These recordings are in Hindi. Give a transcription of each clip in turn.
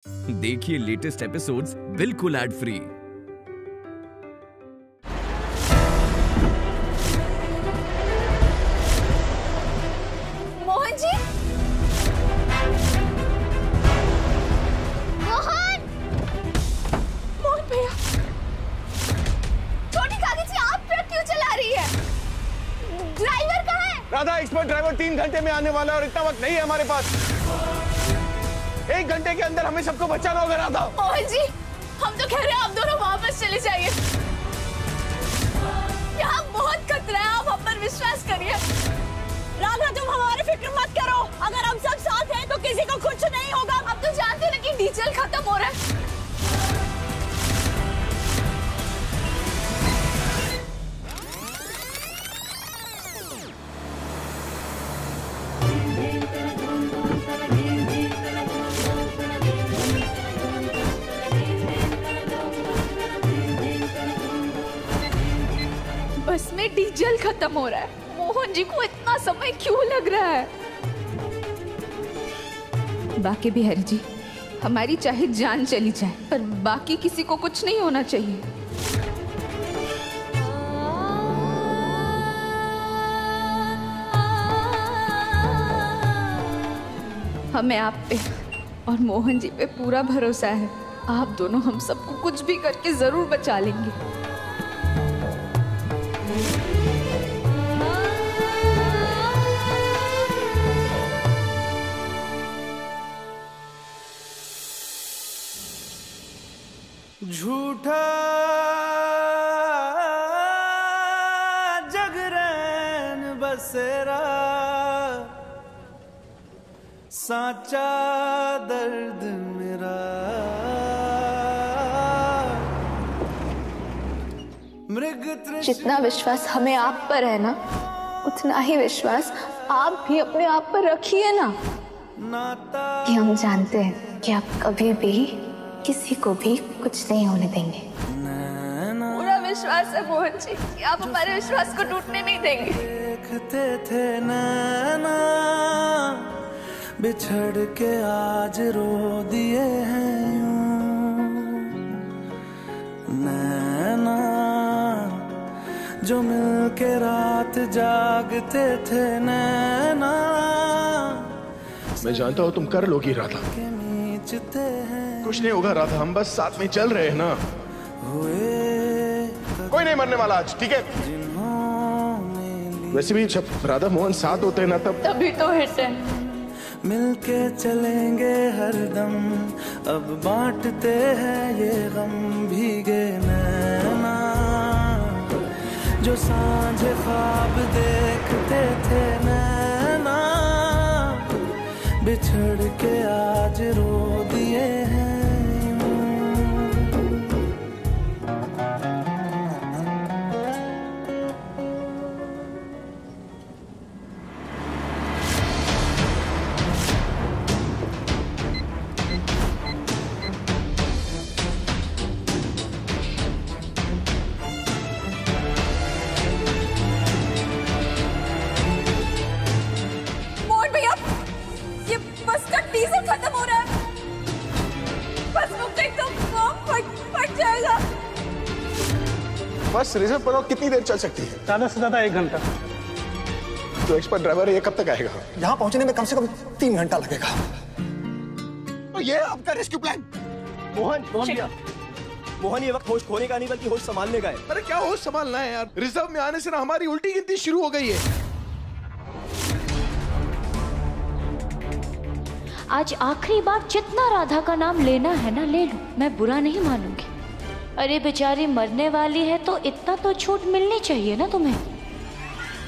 देखिए लेटेस्ट एपिसोड्स बिल्कुल एड फ्री। मोहन जी, मोहन भैया, छोटी कागजी आप ट्रक क्यों चला रही है? ड्राइवर कहाँ है? राधा, एक्सपर्ट ड्राइवर 3 घंटे में आने वाला है और इतना वक्त नहीं है हमारे पास। 1 घंटे के अंदर हमें सबको बचाना होगा राधा। मोहन जी, हम तो कह रहे हैं आप दोनों वापस चले जाइए। यहाँ बहुत खतरा है, आप हम पर विश्वास करिए। राधा, तुम हमारी फिक्र मत करो। अगर हम सब साथ हैं तो किसी को कुछ नहीं होगा। अब तो जानते हैं कि डीजल खत्म हो रहा है। बस में डीजल खत्म हो रहा है। मोहन जी को इतना समय क्यों लग रहा है? बाकी बिहारी जी, हमारी चाहे जान चली जाए पर बाकी किसी को कुछ नहीं होना चाहिए। हमें आप पे और मोहन जी पे पूरा भरोसा है। आप दोनों हम सबको कुछ भी करके जरूर बचा लेंगे। झूठा जगरैन बसेरा, साचा दर्द मेरा। जितना विश्वास हमें आप पर है ना, उतना ही विश्वास आप भी अपने आप पर रखिए ना। कि हम जानते हैं कि आप कभी भी किसी को भी कुछ नहीं होने देंगे। पूरा विश्वास है मोहन जी कि आप हमारे विश्वास को टूटने नहीं देंगे। देखते थे नैना, बिछड़ के आज रो दिए हैं यूं। नैना जो मिलके रात जागते थे नैना। मैं जानता हूँ तुम कर लोगी राधा। कुछ नहीं होगा राधा, हम बस साथ में चल रहे हैं ना। कोई नहीं मरने वाला आज, ठीक है? वैसे भी जब राधा मोहन साथ होते हैं ना तभी तो हिट है। मिलके चलेंगे हरदम, अब बांटते हैं ये गम। भीगे नैना जो सांझ ख्वाब देखते थे नैना, बिछड़ के आज रो दिए हैं। डीजल खत्म हो रहा है। बस रुक जाए तो फट जाएगा। बस रिजर्व पर कितनी देर चल सकती है? ज्यादा से ज्यादा 1 घंटा। तो एक्सपर्ट ड्राइवर है, ये कब तक आएगा? यहाँ पहुंचने में कम से कम 3 घंटा लगेगा। तो ये आपका रेस्क्यू प्लान? मोहन ये वक्त होश खोने का नहीं बल्कि होश संभालने का है। अरे क्या होश संभालना है यार? रिजर्व में आने से ना हमारी उल्टी गिनती शुरू हो गई है। आज आखिरी बार जितना राधा का नाम लेना है ना ले लो, मैं बुरा नहीं मानूंगी। अरे बेचारी मरने वाली है तो इतना तो छूट मिलनी चाहिए ना तुम्हें।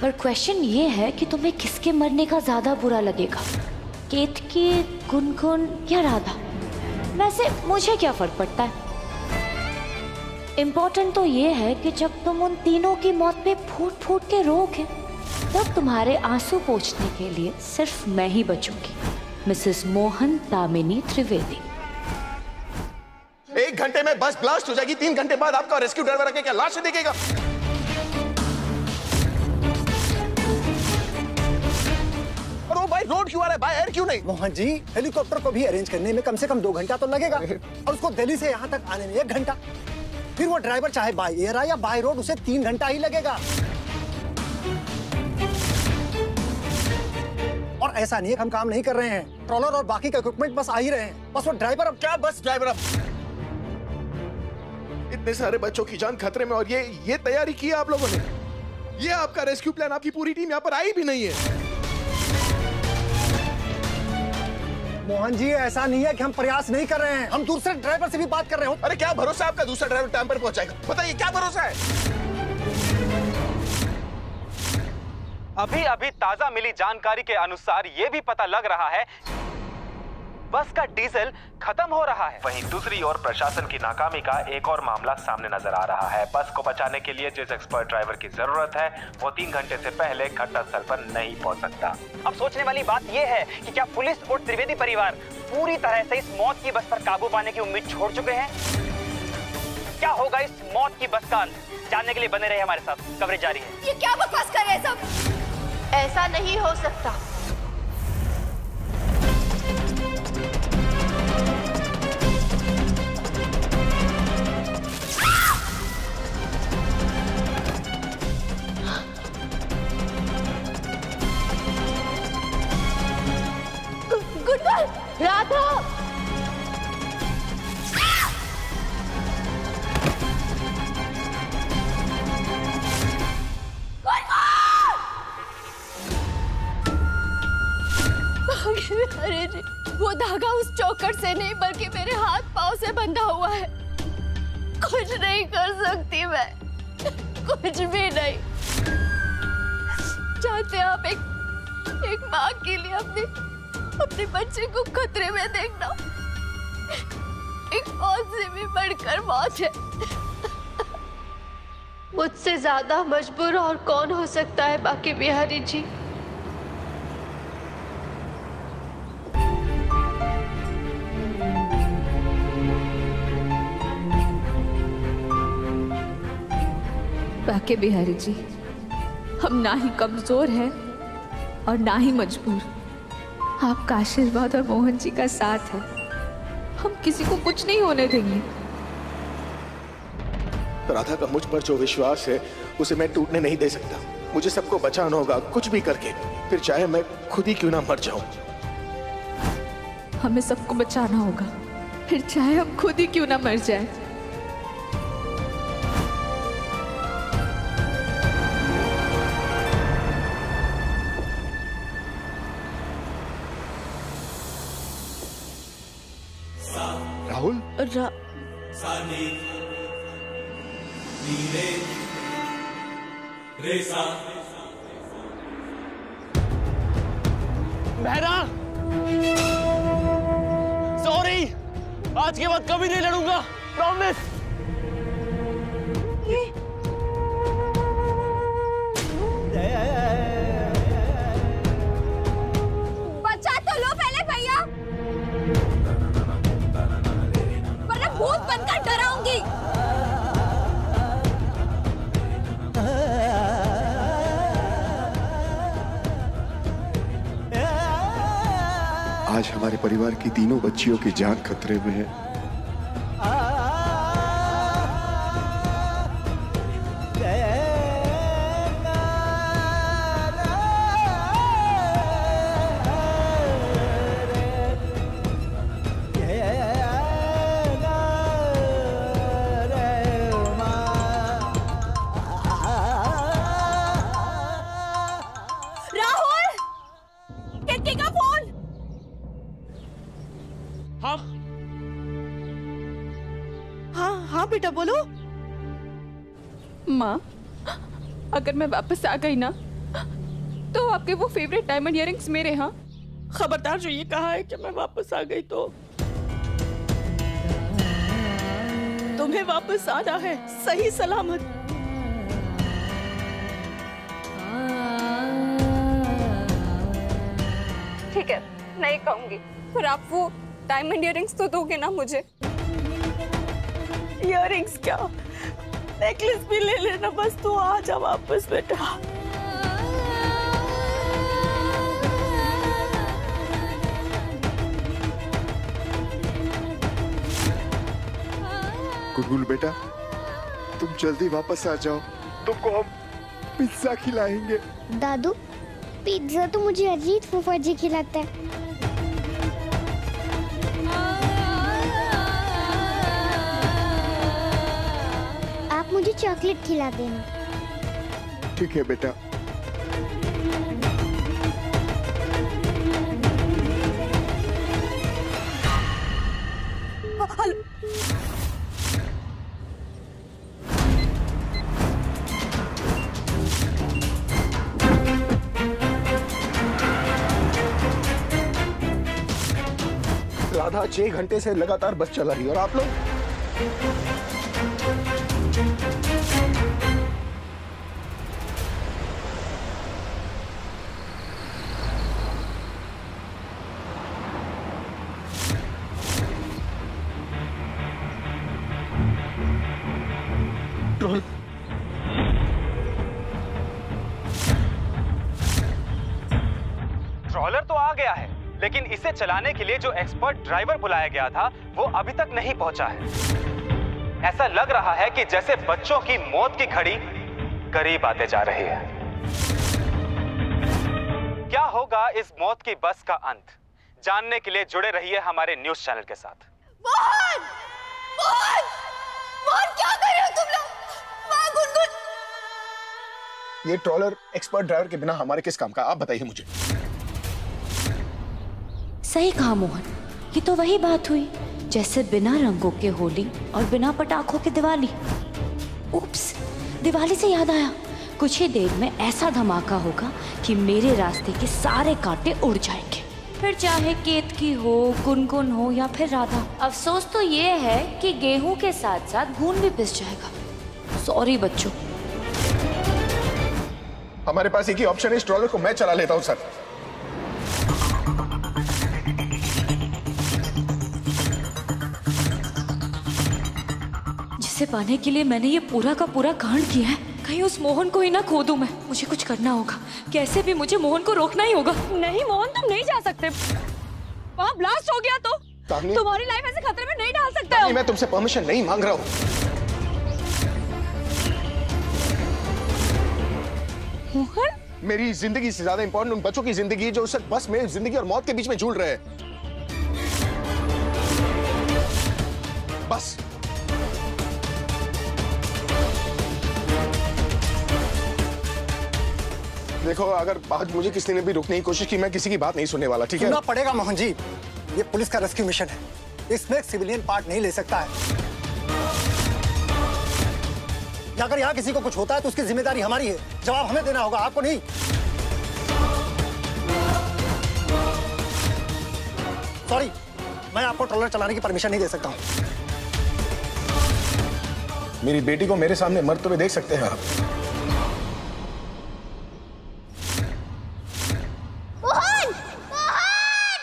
पर क्वेश्चन ये है कि तुम्हें किसके मरने का ज्यादा बुरा लगेगा, केतकी, गुनगुन या राधा? वैसे मुझे क्या फर्क पड़ता है। इम्पोर्टेंट तो ये है कि जब तुम उन तीनों की मौत पे फूट फूट के रोओगे, तब तुम्हारे आंसू पोंछने के लिए सिर्फ मैं ही बचूंगी, मिसेस मोहन दामिनी त्रिवेदी। 1 घंटे में बस ब्लास्ट हो जाएगी, 3 घंटे बाद आपका रेस्क्यू ड्राइवर आके क्या लाश देखेगा? और वो बाय रोड क्यों आ रहा है, बाय एयर क्यों नहीं? मोहन जी, हेलीकॉप्टर को भी अरेंज करने में कम से कम 2 घंटा तो लगेगा और उसको दिल्ली से यहाँ तक आने में 1 घंटा। फिर वो ड्राइवर चाहे बाय एयर आए या बाय रोड, उसे 3 घंटा ही लगेगा। और ऐसा नहीं है हम काम नहीं कर रहे हैं, ट्रॉलर और बाकी का इक्विपमेंट बस आ ही रहे हैं। बस वो ड्राइवर अब क्या, बस ड्राइवर अब इतने सारे बच्चों की जान खतरे में और ये तैयारी की है आप लोगों ने? ये आपका रेस्क्यू प्लान, आपकी पूरी टीम यहाँ पर आई भी नहीं है। मोहन जी, ऐसा नहीं है कि हम प्रयास नहीं कर रहे हैं, हम दूसरे ड्राइवर से भी बात कर रहे हो। अरे क्या भरोसा आपका दूसरा ड्राइवर टाइम पर पहुंचाएगा? बताइए क्या भरोसा है? अभी ताजा मिली जानकारी के अनुसार ये भी पता लग रहा है बस का डीजल खत्म हो रहा है। वहीं दूसरी ओर प्रशासन की नाकामी का एक और मामला सामने नजर आ रहा है। बस को बचाने के लिए जिस एक्सपर्ट ड्राइवर की जरूरत है वो 3 घंटे से पहले घटनास्थल पर नहीं पहुंच सकता। अब सोचने वाली बात ये है कि क्या पुलिस और त्रिवेदी परिवार पूरी तरह से इस मौत की बस पर काबू पाने की उम्मीद छोड़ चुके हैं? क्या होगा इस मौत की बस का अंत, जानने के लिए बने रहे हमारे साथ, कवरेज जारी है। ये क्या बकवास कर रहे हैं सब? ऐसा नहीं हो सकता। गुडगल, राधा। अरे जी, वो धागा उस चौखट से नहीं बल्कि मेरे हाथ पांव से बंधा हुआ है। कुछ नहीं कर सकती मैं, कुछ भी नहीं। चाहते आप एक माँ के लिए अपने बच्चे को खतरे में देखना एक मौत से भी बढ़कर मौत है। मुझसे ज्यादा मजबूर और कौन हो सकता है बाकी बिहारी जी? बाके बिहारी जी, हम ना ही कमजोर हैं और ना ही मजबूर। आपका आशीर्वाद और मोहन जी का साथ है, हम किसी को कुछ नहीं होने देंगे। राधा का मुझ पर जो विश्वास है उसे मैं टूटने नहीं दे सकता। मुझे सबको बचाना होगा कुछ भी करके, फिर चाहे मैं खुद ही क्यों ना मर जाऊं। हमें सबको बचाना होगा, फिर चाहे हम खुद ही क्यों ना मर जाए। राहुल, मेहरा, सॉरी, आज के बाद कभी नहीं लड़ूंगा, प्रॉमिस। बचा तो लो पहले भैया, वरना भूत बनकर डराऊंगी। आज हमारे परिवार की तीनों बच्चियों की जान खतरे में है। हाँ बेटा बोलो। माँ, अगर मैं वापस आ गई ना तो आपके वो फेवरेट डायमंड इयररिंग्स मेरे। हाँ, खबरदार जो ये कहा है कि मैं वापस आ गई तो तुम्हें वापस आना है सही सलामत। ठीक है, नहीं कहूंगी, पर आप वो डायमंड इयररिंग्स तो दोगे ना मुझे? इयररिंग्स क्या, नेकलेस भी ले लेना, बस तू आ जा वापस बेटा। गुनगुन बेटा, तुम जल्दी वापस आ जाओ, तुमको हम पिज्जा खिलाएंगे। दादू, पिज्जा तो मुझे अजीत फूफा जी खिलाता है। आप मुझे चॉकलेट खिला देना। ठीक है बेटा। राधा 6 घंटे से लगातार बस चला रही है और आप लोग ट्रॉलर तो आ गया है, लेकिन इसे चलाने के लिए जो एक्सपर्ट ड्राइवर बुलाया गया था वो अभी तक नहीं पहुंचा है। ऐसा लग रहा है कि जैसे बच्चों की मौत की घड़ी करीब आते जा रही है। क्या होगा इस मौत की बस का अंत, जानने के लिए जुड़े रहिए हमारे न्यूज चैनल के साथ। मोहन! मोहन! मोहन, क्या कर रहे हो तुम लोग? मां गुनगुन! ये ट्रॉलर एक्सपर्ट ड्राइवर के बिना हमारे किस काम का, आप बताइए मुझे। सही कहा मोहन, ये तो वही बात हुई जैसे बिना रंगों के होली और बिना पटाखों के दिवाली। उप्स, दिवाली से याद आया, कुछ ही देर में ऐसा धमाका होगा कि मेरे रास्ते के सारे कांटे उड़ जाएंगे, फिर चाहे केतकी हो, गुनगुन हो या फिर राधा। अफसोस तो ये है कि गेहूं के साथ साथ घून भी पिस जाएगा। सॉरी बच्चों। हमारे पास एक ही ऑप्शन है, इस ट्रॉलर को मैं चला लेता हूं सर। जिसे पाने के लिए मैंने ये पूरा का पूरा कांड किया है, कहीं उस मोहन को ही ना खो दूं मैं। मुझे कुछ करना होगा, कैसे भी मुझे मोहन को रोकना ही होगा। नहीं मोहन, तुम नहीं जा सकते। वहाँ ब्लास्ट हो गया तो तुम्हारी लाइफ ऐसे खतरे में नहीं डाल सकते हो। मैं तुमसे परमिशन नहीं मांग रहा हूँ। मोहन, मेरी जिंदगी से ज्यादा इंपॉर्टेंट उन बच्चों की जिंदगी है जो उस बस में जिंदगी और मौत के बीच में झूल रहे हैं। बस देखो, अगर आज मुझे किसी ने भी रोकने की कोशिश की, मैं किसी की बात नहीं सुनने वाला, ठीक है? सुनना पड़ेगा मोहन जी, ये पुलिस का रेस्क्यू मिशन है, इसमें सिविलियन पार्ट नहीं ले सकता है। अगर यहाँ किसी को कुछ होता है तो उसकी जिम्मेदारी हमारी है, जवाब हमें देना होगा, आपको नहीं। सॉरी, मैं आपको ट्रॉलर चलाने की परमिशन नहीं दे सकता हूँ। मेरी बेटी को मेरे सामने मरते हुए देख सकते हैं आप। मोहन! मोहन!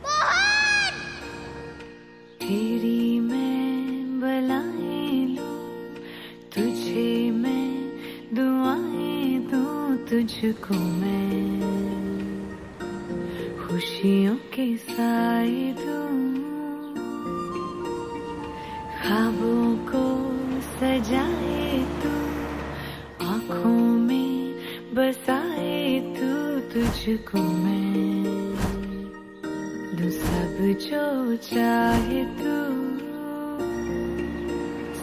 मोहन! तेरी मैं बलाएं लूं, तुझे मैं दुआएं दूं, तुझको मैं खुशियों के साए दूं, ख्वाबों को सजाए तू, आँखों में बसाए तू, तुझको मैं दूं सब जो चाहे तू।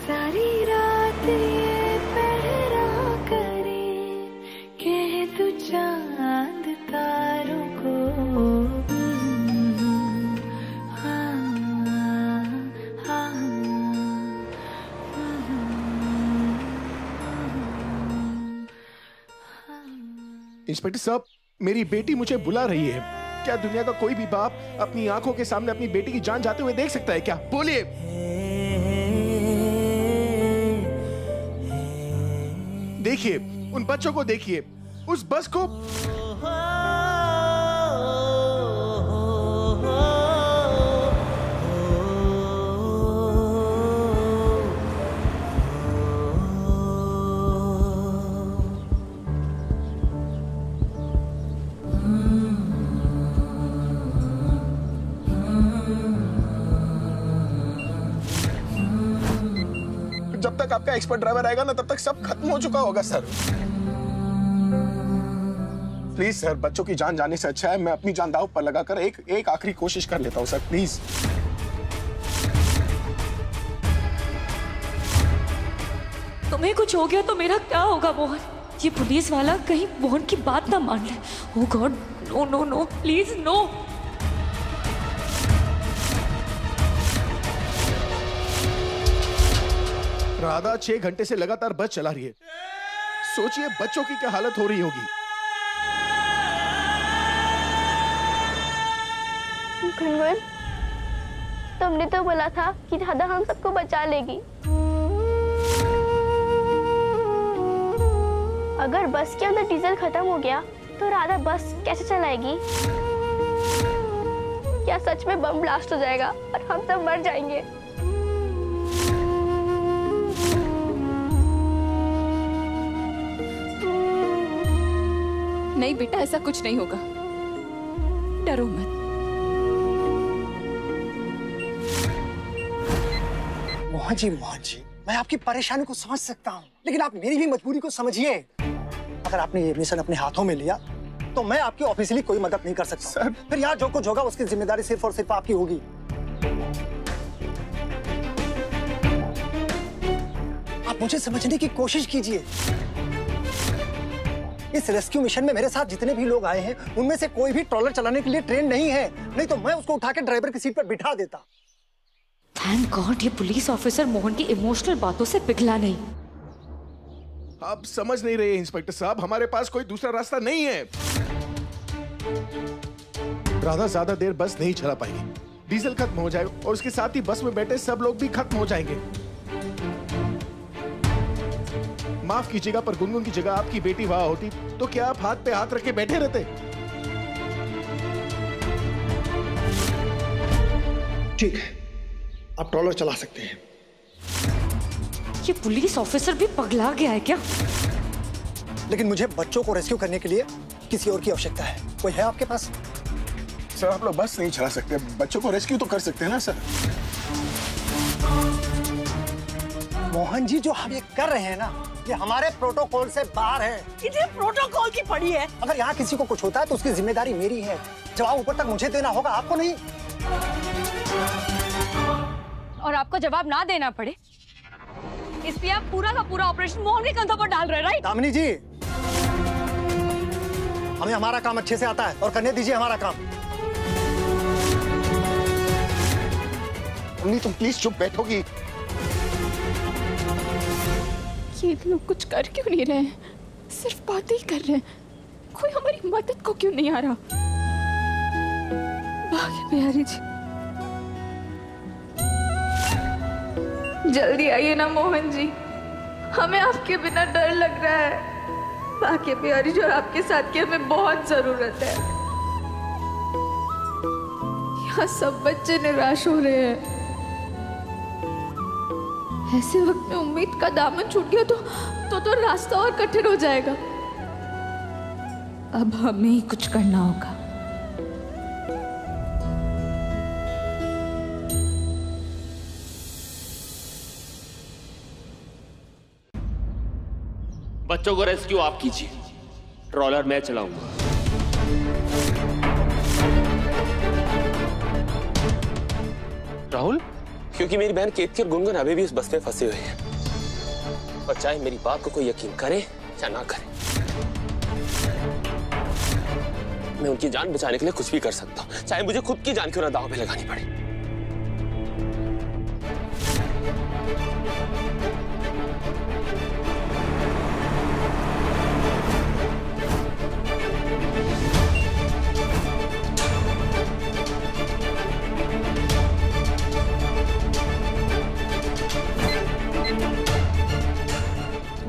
सारी रात ये पहरा करे, कह तू चांद तारों को। इंस्पेक्टर साहब, मेरी बेटी मुझे बुला रही है। क्या दुनिया का कोई भी बाप अपनी आंखों के सामने अपनी बेटी की जान जाते हुए देख सकता है क्या? बोलिए। देखिए, उन बच्चों को देखिए, उस बस को। जब तक आपका एक्सपर्ट ड्राइवर आएगा ना, तब तक सब खत्म हो चुका होगा सर। प्लीज सर, बच्चों की जान जाने से अच्छा है मैं अपनी जान दांव पर लगाकर एक आखिरी कोशिश कर लेता हूँ सर, प्लीज। तुम्हें कुछ हो गया तो मेरा क्या होगा मोहन? ये पुलिस वाला कहीं मोहन की बात ना मान ले। Oh God, no no no, please no. Radha 6 घंटे से लगातार बस चला रही है, सोचिए बच्चों की क्या हालत हो रही होगी। गुनगुन, तुमने तो बोला था कि राधा हम सबको बचा लेगी। अगर बस के अंदर डीजल खत्म हो गया तो राधा बस कैसे चलाएगी? क्या सच में बम ब्लास्ट हो जाएगा और हम सब मर जाएंगे? नहीं बेटा, ऐसा कुछ नहीं होगा, डरो मत। मोहन जी, मैं आपकी परेशानी को समझ सकता हूँ, लेकिन आप मेरी भी मजबूरी को समझिए। अगर आपने ये मिशन अपने हाथों में लिया तो मैं आपकी ऑफिशियली कोई मदद नहीं कर सकता सर। फिर यहाँ जो कुछ होगा उसकी जिम्मेदारी सिर्फ और सिर्फ आपकी होगी। आप मुझे समझने की कोशिश कीजिए। इस रेस्क्यू मिशन में मेरे साथ जितने भी लोग आए हैं उनमें से कोई भी ट्रॉलर चलाने के लिए ट्रेन नहीं है, नहीं तो मैं उसको उठा के ड्राइवर की सीट पर बिठा देता। थैंक गॉड ये पुलिस ऑफिसर मोहन की इमोशनल बातों से पिघला नहीं। आप समझ नहीं रहे इंस्पेक्टर साहब, हमारे पास कोई दूसरा रास्ता नहीं है। राधा ज्यादा देर बस नहीं चला पाएगी, डीजल खत्म हो जाए और उसके साथ ही बस में बैठे सब लोग भी खत्म हो जाएंगे। माफ कीजिएगा पर गुनगुन की जगह आपकी बेटी वहां होती तो क्या आप हाथ पे हाथ रख के बैठे रहते? ठीक है, आप ट्रॉलर चला सकते हैं। ये पुलिस ऑफिसर भी पगला गया है क्या? लेकिन मुझे बच्चों को रेस्क्यू करने के लिए किसी और की आवश्यकता है। कोई है आपके पास? सर आप लोग बस नहीं चला सकते, बच्चों को रेस्क्यू तो कर सकते हैं ना सर। मोहन जी, जो हम ये कर रहे हैं ना, ये हमारे प्रोटोकॉल से बाहर है। इधर प्रोटोकॉल की पड़ी है। अगर यहाँ किसी को कुछ होता है तो उसकी जिम्मेदारी मेरी है। जवाब ऊपर तक मुझे देना होगा, आपको नहीं। और आपको जवाब ना देना पड़े इसलिए आप पूरा का पूरा ऑपरेशन मोहन के कंधों पर डाल रहे हैं, राइट? दामिनी जी, हमें हमारा काम अच्छे से आता है और करने दीजिए हमारा काम। अम्मी तुम प्लीज चुप बैठोगी? ये लोग कुछ कर क्यों नहीं रहे हैं? सिर्फ बातें ही कर रहे हैं। कोई हमारी मदद को क्यों नहीं आ रहा? भाग्य बिहारी जी, जल्दी आइए ना मोहन जी, हमें आपके बिना डर लग रहा है। भाग्य बिहारी जी और आपके साथ की हमें बहुत जरूरत है। यहाँ सब बच्चे निराश हो रहे हैं। ऐसे वक्त में उम्मीद का दामन छूट गया तो रास्ता और कठिन हो जाएगा। अब हमें ही कुछ करना होगा। बच्चों को रेस्क्यू आप कीजिए, ट्रॉलर मैं चलाऊंगा। राहुल, क्योंकि मेरी बहन केतकी और गुनगुन अभी भी उस बस में फंसे हुए हैं, और चाहे मेरी बात को कोई यकीन करे या ना करे, मैं उनकी जान बचाने के लिए कुछ भी कर सकता हूं, चाहे मुझे खुद की जान क्यों ना दांव पे लगानी पड़े।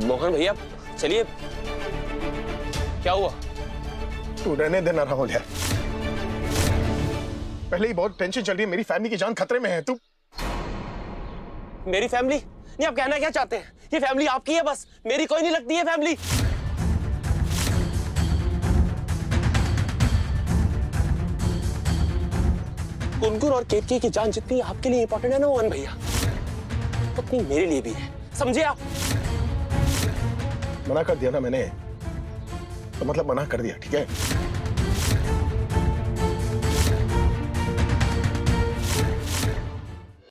मोहन भैया चलिए, क्या हुआ? तू रहने देना राहुल यार, पहले ही बहुत टेंशन चल रही है, मेरी फैमिली की जान खतरे में है। तू मेरी फैमिली नहीं, आप कहना क्या चाहते हैं? ये फैमिली आपकी है बस, मेरी कोई नहीं लगती है फैमिली। गुनगुन और केतकी की जान जितनी आपके लिए इंपॉर्टेंट है ना मोहन भैया, उतनी मेरे लिए भी है। समझे आप? मना कर दिया ना मैंने, तो मतलब मना कर दिया, ठीक है?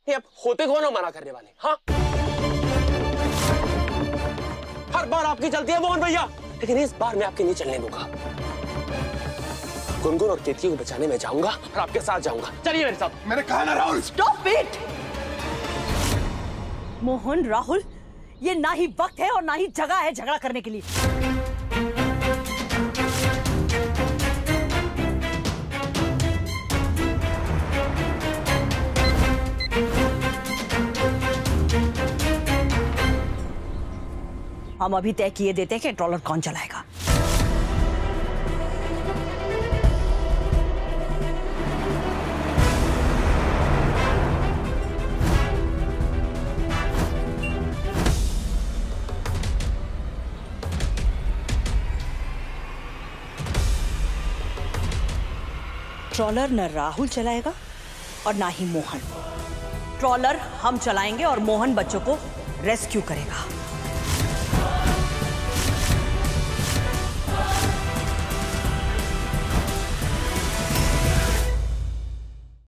ये आप होते कौन हो मना करने वाले? हाँ, हर बार आपकी चलती है मोहन भैया, लेकिन इस बार मैं आपके नहीं चलने दूंगा। गुनगुन और केतकी को बचाने मैं जाऊंगा और आपके साथ जाऊंगा। चलिए मेरे साथ। मैंने कहा ना राहुल। Stop it. मोहन, राहुल, ये ना ही वक्त है और ना ही जगह है झगड़ा करने के लिए। हम अभी तय किए देते हैं कि ट्रॉलर कौन चलाएगा। ट्रॉलर न राहुल चलाएगा और ना ही मोहन। ट्रॉलर हम चलाएंगे और मोहन बच्चों को रेस्क्यू करेगा।